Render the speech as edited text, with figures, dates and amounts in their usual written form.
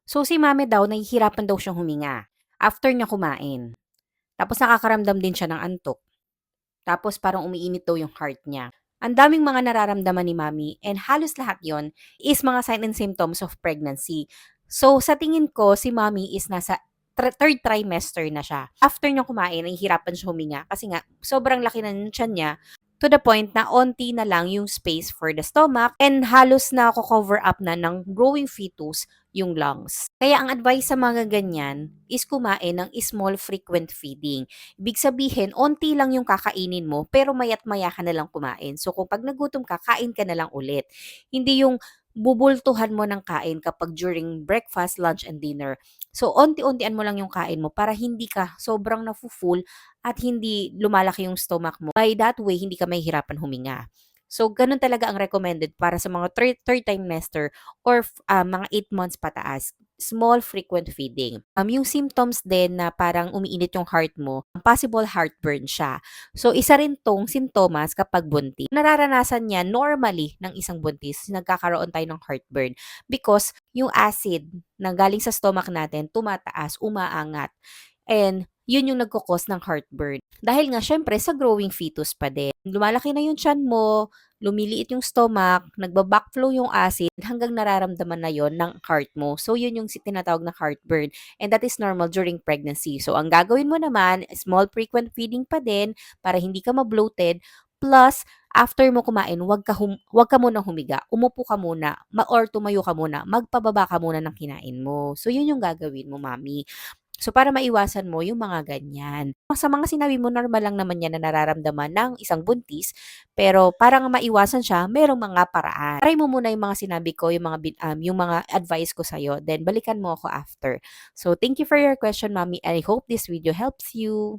So si mami daw nahihirapan daw siyang huminga after niya kumain. Tapos nakakaramdam din siya ng antok. Tapos parang umiinit daw yung heart niya. Ang daming mga nararamdaman ni mami and halos lahat yon is mga sign and symptoms of pregnancy. So sa tingin ko, si mami is nasa third trimester na siya. After niya kumain, nahihirapan siya huminga kasi nga sobrang laki na ng tiyan niya to the point na onti na lang yung space for the stomach and halos na cover up na ng growing fetus yung lungs. Kaya ang advice sa mga ganyan is kumain ng small frequent feeding. Ibig sabihin, onti lang yung kakainin mo, pero mayat maya ka na lang kumain. So, kung pag nagutom ka, kain ka na lang ulit. Hindi yung bubultuhan mo ng kain kapag during breakfast, lunch, and dinner. So, onti-ontian mo lang yung kain mo para hindi ka sobrang nafu-full at hindi lumalaki yung stomach mo. By that way, hindi ka mahihirapan huminga. So, ganun talaga ang recommended para sa mga third trimester or mga 8 months pataas. Small frequent feeding. Yung symptoms din na parang umiinit yung heart mo, possible heartburn siya. So, isa rin tong sintomas kapag buntis. Nararanasan niya normally ng isang buntis, nagkakaroon tayo ng heartburn because yung acid na galing sa stomach natin tumataas, umaangat. And yun yung nagkukos ng heartburn. Dahil nga, syempre, sa growing fetus pa din. Lumalaki na yung tiyan mo, lumiliit yung stomach, nagba-backflow yung acid, hanggang nararamdaman na yon ng heart mo. So, yun yung tinatawag na heartburn. And that is normal during pregnancy. So, ang gagawin mo naman, small frequent feeding pa din para hindi ka ma-bloated. Plus, after mo kumain, wag ka muna humiga. Umupo ka muna, or tumayo ka muna. Magpababa ka muna ng kinain mo. So, yun yung gagawin mo, mami. So, para maiwasan mo yung mga ganyan. Sa mga sinabi mo, normal lang naman yan na nararamdaman ng isang buntis, pero parang maiwasan siya, merong mga paraan. Try mo muna yung mga sinabi ko, yung mga advice ko sa'yo, then balikan mo ako after. So, thank you for your question, Mommy, and I hope this video helps you.